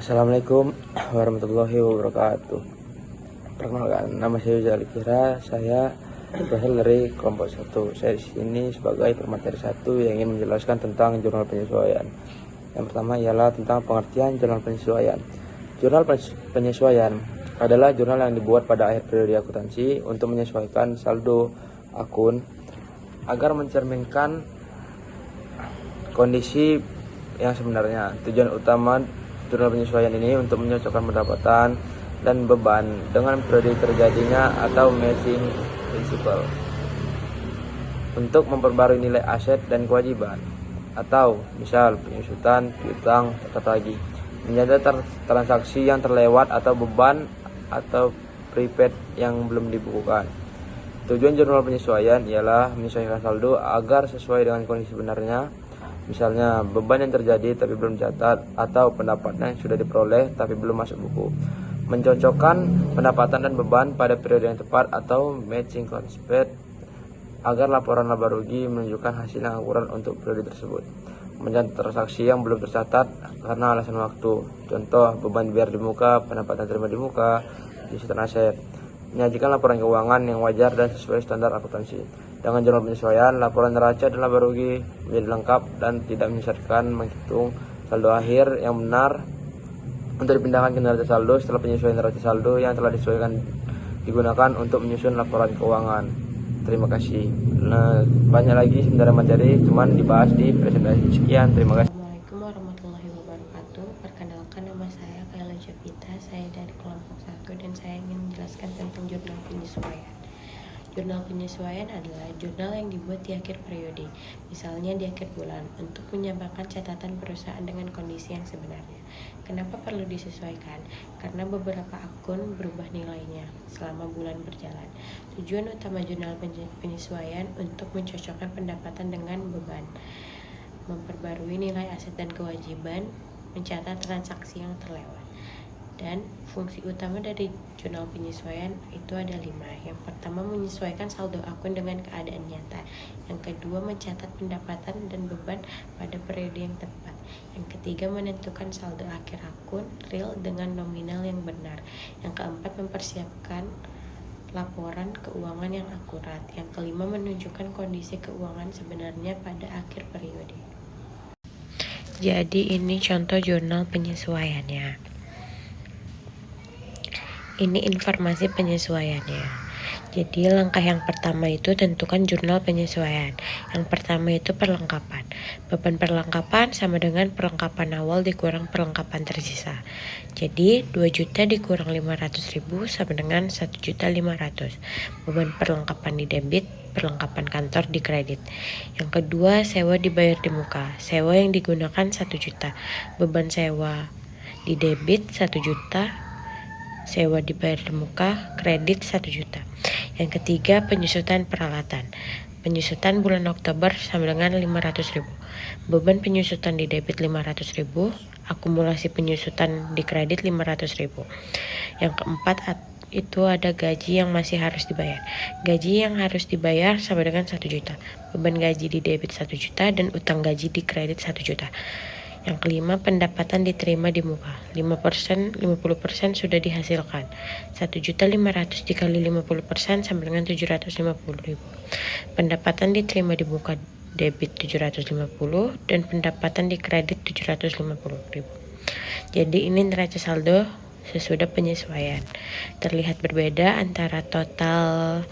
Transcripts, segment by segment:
Assalamualaikum warahmatullahi wabarakatuh. Perkenalkan, nama saya Yuzali Kira. Saya berasal dari kelompok 1. Saya di sini sebagai pemateri 1 yang ingin menjelaskan tentang jurnal penyesuaian. Yang pertama ialah tentang pengertian jurnal penyesuaian. Jurnal penyesuaian adalah jurnal yang dibuat pada akhir periode akuntansi untuk menyesuaikan saldo akun agar mencerminkan kondisi yang sebenarnya. Tujuan utama jurnal penyesuaian ini untuk menyocokkan pendapatan dan beban dengan periode terjadinya atau matching principle, untuk memperbarui nilai aset dan kewajiban, atau misal penyusutan, piutang, tata tagih, mencatat transaksi yang terlewat atau beban atau prepaid yang belum dibukukan. Tujuan jurnal penyesuaian ialah menyesuaikan saldo agar sesuai dengan kondisi sebenarnya. Misalnya beban yang terjadi tapi belum dicatat, atau pendapatan yang sudah diperoleh tapi belum masuk buku. Mencocokkan pendapatan dan beban pada periode yang tepat atau matching concept agar laporan laba rugi menunjukkan hasil yang akurat untuk periode tersebut. Mencatat transaksi yang belum tercatat karena alasan waktu. Contoh, beban dibayar di muka, pendapatan terima di muka, penyusutan aset. Menyajikan laporan keuangan yang wajar dan sesuai standar akuntansi. Dengan jurnal penyesuaian, laporan neraca dan laba rugi menjadi lengkap dan tidak menyesatkan. Menghitung saldo akhir yang benar untuk dipindahkan ke neraca saldo setelah penyesuaian neraca saldo yang telah disesuaikan digunakan untuk menyusun laporan keuangan. Terima kasih. Nah, banyak lagi sebenarnya materi, cuman dibahas di presentasi. Sekian, terima kasih. Assalamualaikum warahmatullahi wabarakatuh. Perkenalkan, nama saya Kayla Javita. Saya dari kelompok 1 dan saya ingin menjelaskan tentang jurnal penyesuaian. Jurnal penyesuaian adalah jurnal yang dibuat di akhir periode, misalnya di akhir bulan, untuk menyamakan catatan perusahaan dengan kondisi yang sebenarnya. Kenapa perlu disesuaikan? Karena beberapa akun berubah nilainya selama bulan berjalan. Tujuan utama jurnal penyesuaian untuk mencocokkan pendapatan dengan beban, memperbarui nilai aset dan kewajiban, mencatat transaksi yang terlewat. Dan fungsi utama dari jurnal penyesuaian itu ada 5. Yang pertama, menyesuaikan saldo akun dengan keadaan nyata. Yang kedua, mencatat pendapatan dan beban pada periode yang tepat. Yang ketiga, menentukan saldo akhir akun real dengan nominal yang benar. Yang keempat, mempersiapkan laporan keuangan yang akurat. Yang kelima, menunjukkan kondisi keuangan sebenarnya pada akhir periode. Jadi ini contoh jurnal penyesuaiannya. Ini informasi penyesuaiannya. Jadi langkah yang pertama itu tentukan jurnal penyesuaian. Yang pertama itu perlengkapan. Beban perlengkapan sama dengan perlengkapan awal dikurang perlengkapan tersisa. Jadi 2 juta dikurang 500.000 sama dengan 1.500.000. Beban perlengkapan di debit, perlengkapan kantor di kredit. Yang kedua, sewa dibayar di muka. Sewa yang digunakan 1 juta. Beban sewa di debit 1 juta. Sewa dibayar di muka, kredit 1 juta. Yang ketiga, penyusutan peralatan. Penyusutan bulan Oktober sama dengan 500.000. Beban penyusutan di debit 500.000, akumulasi penyusutan di kredit 500.000. Yang keempat itu ada gaji yang masih harus dibayar. Gaji yang harus dibayar sama dengan 1 juta. Beban gaji di debit 1 juta dan utang gaji di kredit 1 juta. Yang kelima, pendapatan diterima di muka. 50% sudah dihasilkan. 1.500.000 dikali 50% sama dengan 750.000. Pendapatan diterima di muka debit 750 dan pendapatan di kredit 750.000. Jadi ini neraca saldo sesudah penyesuaian. Terlihat berbeda antara total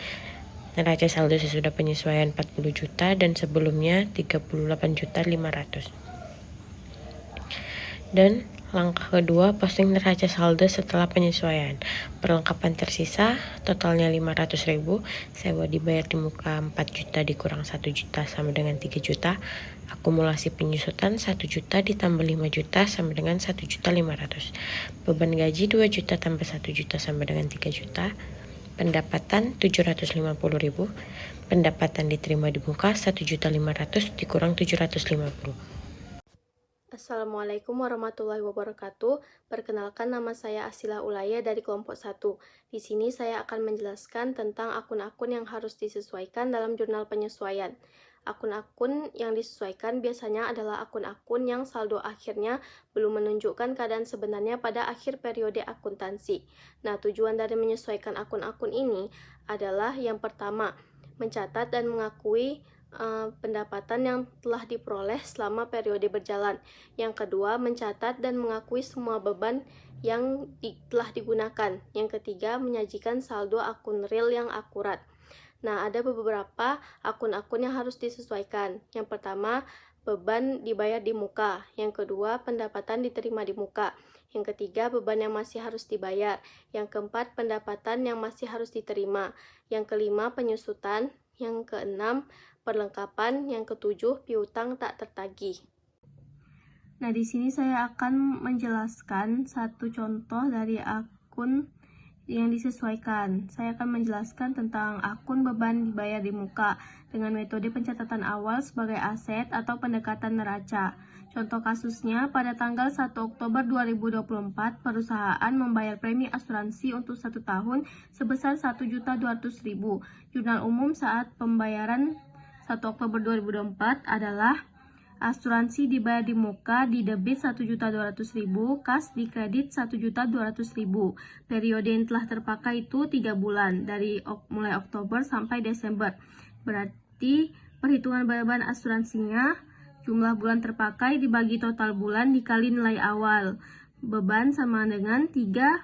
neraca saldo sesudah penyesuaian 40 juta dan sebelumnya 38.500.000. Dan langkah kedua, posting neraca saldo setelah penyesuaian. Perlengkapan tersisa, totalnya 500.000. Sewa dibayar di muka 4 juta dikurang 1 juta sama dengan 3 juta. Akumulasi penyusutan 1 juta ditambah 5 juta sama dengan 1.500.000. Beban gaji 2 juta tambah 1 juta sama dengan 3 juta. Pendapatan 750.000. Pendapatan diterima di muka 1.500.000 dikurang 750. Assalamualaikum warahmatullahi wabarakatuh. Perkenalkan, nama saya Asila Ulaya dari kelompok 1. Di sini saya akan menjelaskan tentang akun-akun yang harus disesuaikan dalam jurnal penyesuaian. Akun-akun yang disesuaikan biasanya adalah akun-akun yang saldo akhirnya belum menunjukkan keadaan sebenarnya pada akhir periode akuntansi. Nah, tujuan dari menyesuaikan akun-akun ini adalah yang pertama, mencatat dan mengakui pendapatan yang telah diperoleh selama periode berjalan. Yang kedua, mencatat dan mengakui semua beban yang telah digunakan. Yang ketiga, menyajikan saldo akun real yang akurat. Nah, ada beberapa akun-akun yang harus disesuaikan. Yang pertama, beban dibayar di muka. Yang kedua, pendapatan diterima di muka. Yang ketiga, beban yang masih harus dibayar. Yang keempat, pendapatan yang masih harus diterima. Yang kelima, penyusutan. Yang keenam, perlengkapan. Yang ketujuh, piutang tak tertagih. Nah, di sini saya akan menjelaskan satu contoh dari akun yang disesuaikan. Saya akan menjelaskan tentang akun beban dibayar di muka dengan metode pencatatan awal sebagai aset atau pendekatan neraca. Contoh kasusnya, pada tanggal 1 Oktober 2024, perusahaan membayar premi asuransi untuk 1 tahun sebesar 1.200.000. Jurnal umum saat pembayaran 1 Oktober 2024 adalah asuransi dibayar di muka, di debit 1.200.000, kas di kredit 1.200.000. Periode yang telah terpakai itu 3 bulan, dari mulai Oktober sampai Desember. Berarti perhitungan beban asuransinya, jumlah bulan terpakai dibagi total bulan dikali nilai awal. Beban sama dengan 3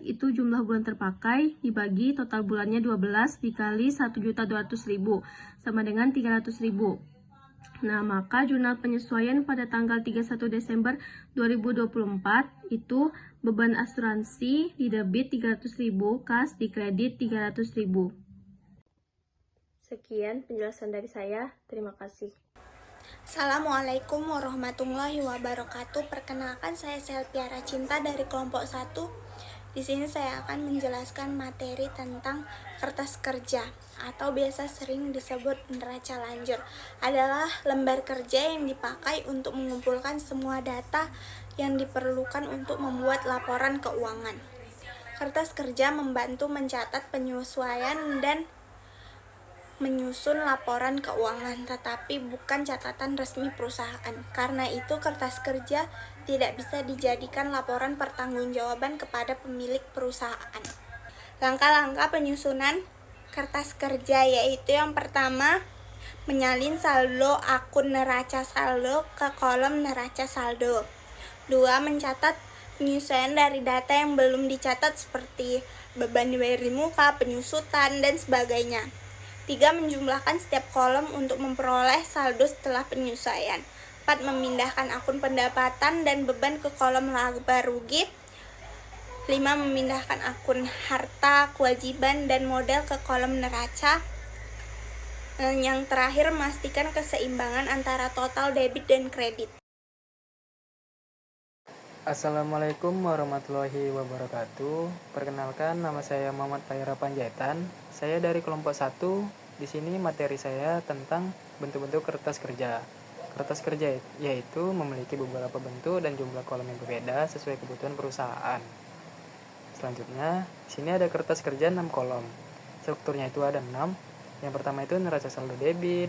itu jumlah bulan terpakai dibagi total bulannya 12 dikali 1.200.000 sama dengan 300.000. Nah, maka jurnal penyesuaian pada tanggal 31 Desember 2024 itu beban asuransi di debit 300.000, kas di kredit 300.000. Sekian penjelasan dari saya. Terima kasih. Assalamualaikum warahmatullahi wabarakatuh. Perkenalkan, saya Selpiara Cinta dari kelompok 1. Di sini saya akan menjelaskan materi tentang kertas kerja atau biasa sering disebut neraca lanjur. Adalah lembar kerja yang dipakai untuk mengumpulkan semua data yang diperlukan untuk membuat laporan keuangan. Kertas kerja membantu mencatat penyesuaian dan menyusun laporan keuangan, tetapi bukan catatan resmi perusahaan. Karena itu, kertas kerja tidak bisa dijadikan laporan pertanggungjawaban kepada pemilik perusahaan. Langkah-langkah penyusunan kertas kerja yaitu yang pertama, menyalin saldo akun neraca saldo ke kolom neraca saldo. 2. Mencatat penyesuaian dari data yang belum dicatat seperti beban dibayar di muka, penyusutan, dan sebagainya. 3. Menjumlahkan setiap kolom untuk memperoleh saldo setelah penyesuaian. 4. Memindahkan akun pendapatan dan beban ke kolom laba rugi. 5. Memindahkan akun harta, kewajiban, dan modal ke kolom neraca. Yang terakhir, memastikan keseimbangan antara total debit dan kredit. Assalamualaikum warahmatullahi wabarakatuh. Perkenalkan, nama saya Muhammad Faira Panjaitan. Saya dari kelompok 1. Di sini materi saya tentang bentuk-bentuk kertas kerja. Kertas kerja yaitu memiliki beberapa bentuk dan jumlah kolom yang berbeda sesuai kebutuhan perusahaan. Selanjutnya, di sini ada kertas kerja 6 kolom. Strukturnya itu ada 6. Yang pertama itu neraca saldo debit,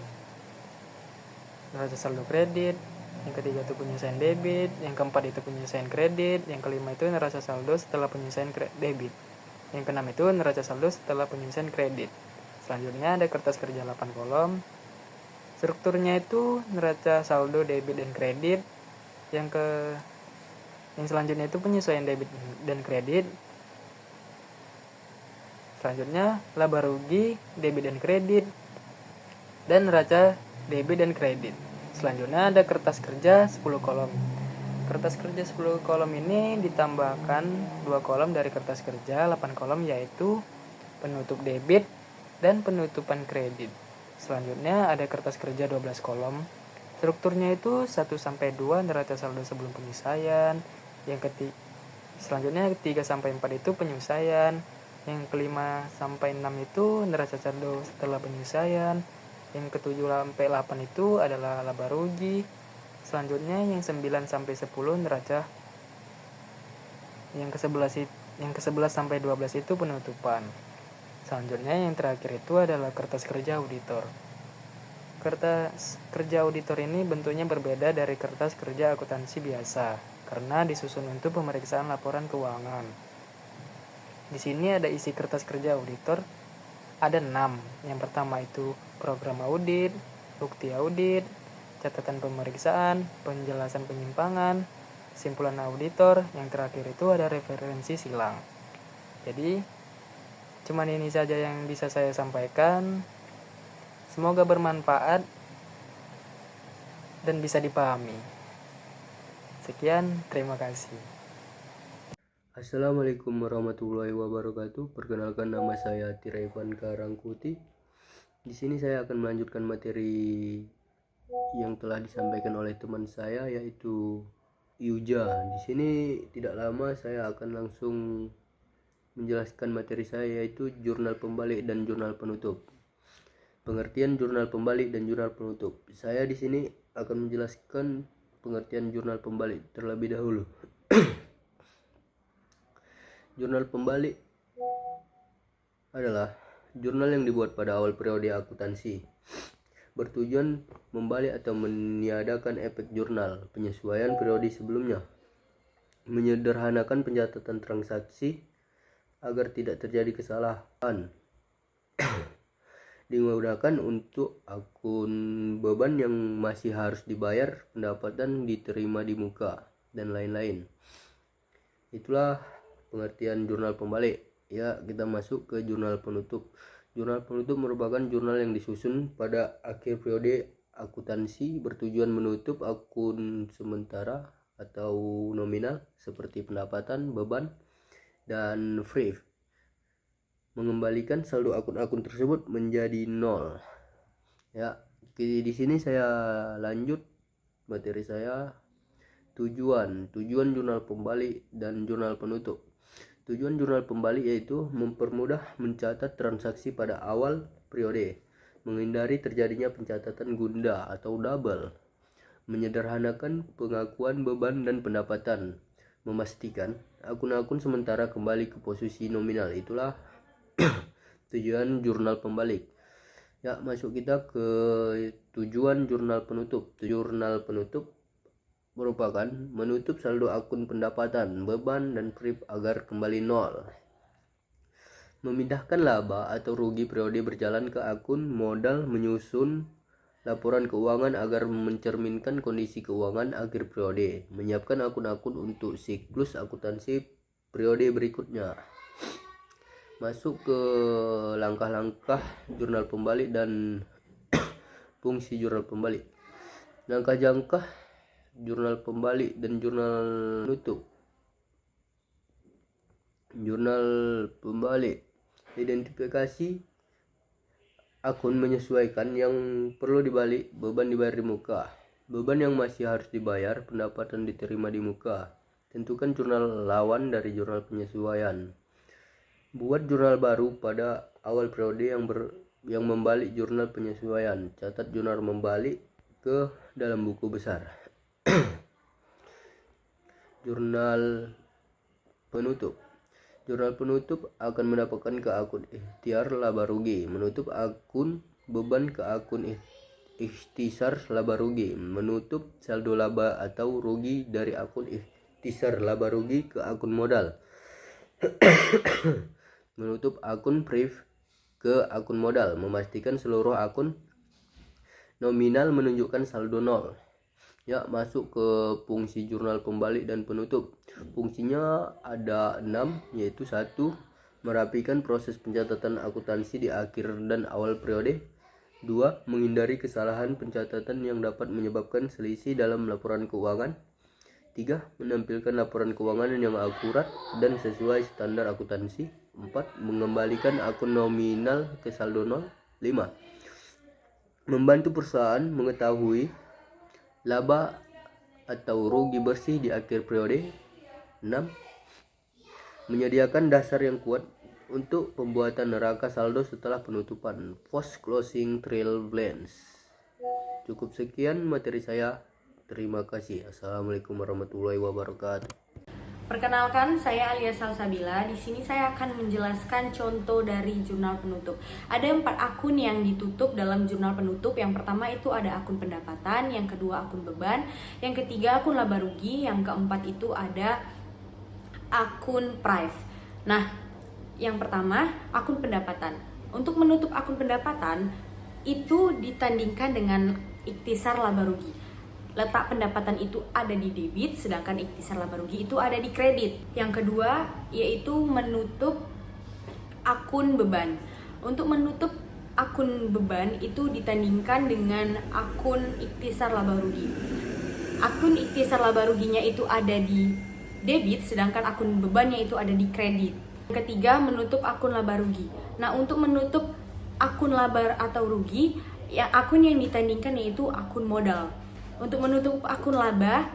neraca saldo kredit, yang ketiga itu penyelesaian debit, yang keempat itu penyelesaian kredit, yang kelima itu neraca saldo setelah penyelesaian debit, yang keenam itu neraca saldo setelah penyelesaian kredit. Selanjutnya ada kertas kerja 8 kolom. Strukturnya itu neraca saldo debit dan kredit. Yang selanjutnya itu penyesuaian debit dan kredit. Selanjutnya laba rugi, debit dan kredit, dan neraca debit dan kredit. Selanjutnya ada kertas kerja 10 kolom. Kertas kerja 10 kolom ini ditambahkan 2 kolom dari kertas kerja 8 kolom, yaitu penutup debit dan penutupan kredit. Selanjutnya ada kertas kerja 12 kolom. Strukturnya itu 1-2 neraca saldo sebelum penyelesaian. Selanjutnya 3-4 itu penyelesaian. Yang kelima sampai 6 itu neraca saldo setelah penyelesaian. Yang ke-7-8 itu adalah laba rugi. Selanjutnya yang 9-10 neraca. Yang ke-11 sampai 12 itu penutupan. Selanjutnya yang terakhir itu adalah kertas kerja auditor. Kertas kerja auditor ini bentuknya berbeda dari kertas kerja akuntansi biasa karena disusun untuk pemeriksaan laporan keuangan. Di sini ada isi kertas kerja auditor, ada 6. Yang pertama itu program audit, bukti audit, catatan pemeriksaan, penjelasan penyimpangan, simpulan auditor, yang terakhir itu ada referensi silang. Jadi, cuman ini saja yang bisa saya sampaikan. Semoga bermanfaat dan bisa dipahami. Sekian, terima kasih. Assalamualaikum warahmatullahi wabarakatuh. Perkenalkan, nama saya Tiraivan Karangkuti. Di sini saya akan melanjutkan materi yang telah disampaikan oleh teman saya, yaitu Yuja. Di sini tidak lama saya akan langsung menjelaskan materi saya, yaitu jurnal pembalik dan jurnal penutup. Pengertian jurnal pembalik dan jurnal penutup. Saya di sini akan menjelaskan pengertian jurnal pembalik terlebih dahulu. Jurnal pembalik adalah jurnal yang dibuat pada awal periode akuntansi, bertujuan membalik atau meniadakan efek jurnal penyesuaian periode sebelumnya, menyederhanakan pencatatan transaksi agar tidak terjadi kesalahan, digunakan untuk akun beban yang masih harus dibayar, pendapatan diterima di muka, dan lain-lain. Itulah pengertian jurnal pembalik. Ya, kita masuk ke jurnal penutup. Jurnal penutup merupakan jurnal yang disusun pada akhir periode akuntansi, bertujuan menutup akun sementara atau nominal seperti pendapatan, beban, dan free, mengembalikan saldo akun-akun tersebut menjadi nol. Ya, di sini saya lanjut materi saya. Tujuan jurnal pembalik dan jurnal penutup. Tujuan jurnal pembalik yaitu mempermudah mencatat transaksi pada awal periode, menghindari terjadinya pencatatan gunda atau double, menyederhanakan pengakuan beban dan pendapatan, memastikan akun-akun sementara kembali ke posisi nominal. Itulah tujuan jurnal pembalik. Ya, masuk kita ke tujuan jurnal penutup. Jurnal penutup merupakan menutup saldo akun pendapatan, beban, dan PRIP agar kembali nol. Memindahkan laba atau rugi periode berjalan ke akun modal, menyusun laporan keuangan agar mencerminkan kondisi keuangan akhir periode, menyiapkan akun-akun untuk siklus akuntansi periode berikutnya. Masuk ke langkah-langkah jurnal pembalik dan fungsi jurnal pembalik. Langkah-langkah jurnal pembalik dan jurnal penutup. Jurnal pembalik. Identifikasi akun menyesuaikan yang perlu dibalik, beban dibayar di muka, beban yang masih harus dibayar, pendapatan diterima di muka. Tentukan jurnal lawan dari jurnal penyesuaian. Buat jurnal baru pada awal periode yang membalik jurnal penyesuaian. Catat jurnal membalik ke dalam buku besar. Jurnal penutup. Jurnal penutup akan mendapatkan ke akun ikhtiar laba rugi, menutup akun beban ke akun ikhtisar laba rugi, menutup saldo laba atau rugi dari akun ikhtisar laba rugi ke akun modal. Menutup akun PRIF ke akun modal, memastikan seluruh akun nominal menunjukkan saldo nol. Ya, masuk ke fungsi jurnal pembalik dan penutup. Fungsinya ada 6, yaitu 1. Merapikan proses pencatatan akuntansi di akhir dan awal periode. 2. Menghindari kesalahan pencatatan yang dapat menyebabkan selisih dalam laporan keuangan. 3. Menampilkan laporan keuangan yang akurat dan sesuai standar akuntansi. 4. Mengembalikan akun nominal ke saldo nol. 5. Membantu perusahaan mengetahui laba atau rugi bersih di akhir periode. 6. Menyediakan dasar yang kuat untuk pembuatan neraca saldo setelah penutupan, post closing trial balance. Cukup sekian materi saya. Terima kasih. Assalamualaikum warahmatullahi wabarakatuh. Perkenalkan, saya Alia Salsabila. Di sini saya akan menjelaskan contoh dari jurnal penutup. Ada 4 akun yang ditutup dalam jurnal penutup. Yang pertama itu ada akun pendapatan, yang kedua akun beban, yang ketiga akun laba rugi, yang keempat itu ada akun prive. Nah, yang pertama akun pendapatan. Untuk menutup akun pendapatan itu ditandingkan dengan ikhtisar laba rugi. Letak pendapatan itu ada di debit, sedangkan ikhtisar laba rugi itu ada di kredit. Yang kedua yaitu menutup akun beban. Untuk menutup akun beban itu ditandingkan dengan akun ikhtisar laba rugi. Akun ikhtisar laba ruginya itu ada di debit, sedangkan akun bebannya itu ada di kredit. Yang ketiga menutup akun laba rugi. Nah, untuk menutup akun laba atau rugi, ya akun yang ditandingkan yaitu akun modal. Untuk menutup akun laba,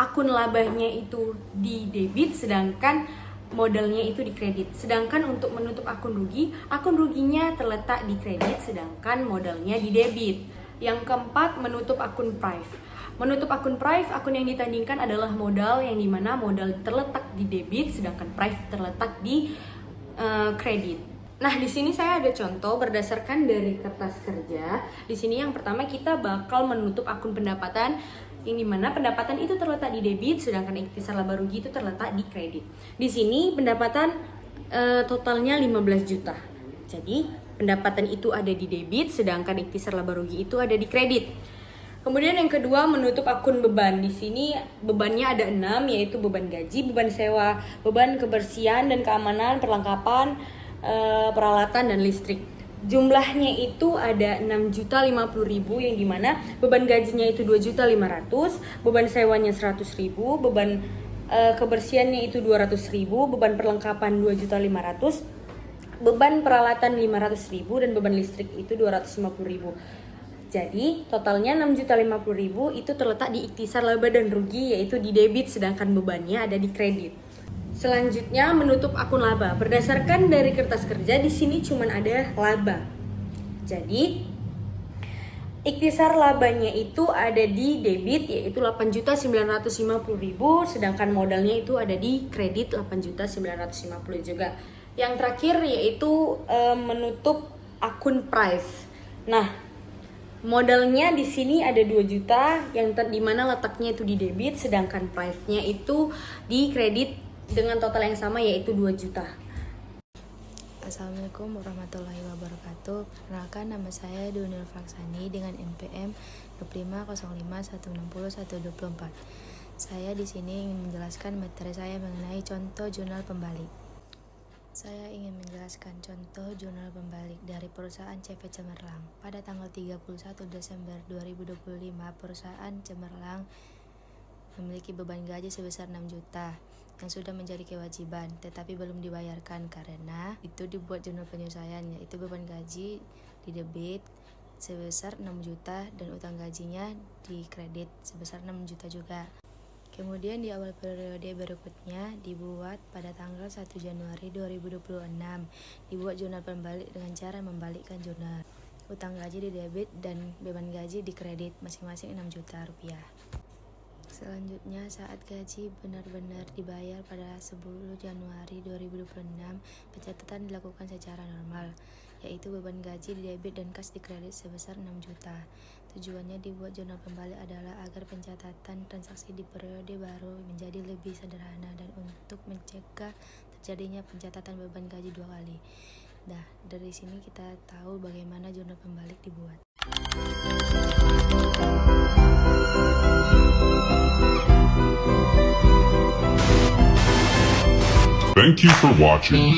akun labanya itu di debit, sedangkan modalnya itu di kredit. Sedangkan untuk menutup akun ruginya terletak di kredit, sedangkan modalnya di debit. Yang keempat, menutup akun prive. Menutup akun prive, akun yang ditandingkan adalah modal, yang dimana modal terletak di debit, sedangkan prive terletak di kredit. Nah, di sini saya ada contoh berdasarkan dari kertas kerja. Di sini yang pertama kita bakal menutup akun pendapatan, yang dimana pendapatan itu terletak di debit, sedangkan ikhtisar laba rugi itu terletak di kredit. Di sini pendapatan totalnya 15 juta. Jadi pendapatan itu ada di debit, sedangkan ikhtisar laba rugi itu ada di kredit. Kemudian yang kedua menutup akun beban. Di sini bebannya ada 6, yaitu beban gaji, beban sewa, beban kebersihan dan keamanan, perlengkapan, peralatan dan listrik. Jumlahnya itu ada 6.050.000, yang dimana beban gajinya itu 2.500.000, beban sewanya 100.000, beban kebersihannya itu 200.000, beban perlengkapan 2.500.000, beban peralatan 500.000, dan beban listrik itu 250.000. Jadi totalnya 6.050.000 itu terletak di ikhtisar laba dan rugi, yaitu di debit, sedangkan bebannya ada di kredit. Selanjutnya menutup akun laba. Berdasarkan dari kertas kerja, di sini cuma ada laba. Jadi ikhtisar labanya itu ada di debit, yaitu 8.950.000, sedangkan modalnya itu ada di kredit 8.950.000 juga. Yang terakhir yaitu menutup akun prive. Nah, modalnya di sini ada 2 juta, yang dimana letaknya itu di debit, sedangkan prive-nya itu di kredit dengan total yang sama, yaitu 2 juta. Assalamualaikum warahmatullahi wabarakatuh. Perkenalkan, nama saya Dunil Faksani dengan NPM 2505160124. Saya di sini ingin menjelaskan materi saya mengenai contoh jurnal pembalik. Saya ingin menjelaskan contoh jurnal pembalik dari perusahaan CV Cemerlang. Pada tanggal 31 Desember 2025, perusahaan Cemerlang memiliki beban gaji sebesar 6 juta yang sudah menjadi kewajiban, tetapi belum dibayarkan karena itu dibuat jurnal penyesuaian, yaitu beban gaji di debit sebesar 6 juta dan utang gajinya di kredit sebesar 6 juta juga. Kemudian di awal periode berikutnya dibuat pada tanggal 1 Januari 2026, dibuat jurnal pembalik dengan cara membalikkan jurnal. Utang gaji di debit dan beban gaji di kredit masing-masing 6 juta rupiah. Selanjutnya, saat gaji benar-benar dibayar pada 10 Januari 2026, pencatatan dilakukan secara normal, yaitu beban gaji di debit dan kas di kredit sebesar 6 juta. Tujuannya dibuat jurnal pembalik adalah agar pencatatan transaksi di periode baru menjadi lebih sederhana dan untuk mencegah terjadinya pencatatan beban gaji 2 kali. Nah, dari sini kita tahu bagaimana jurnal pembalik dibuat. Thank you for watching.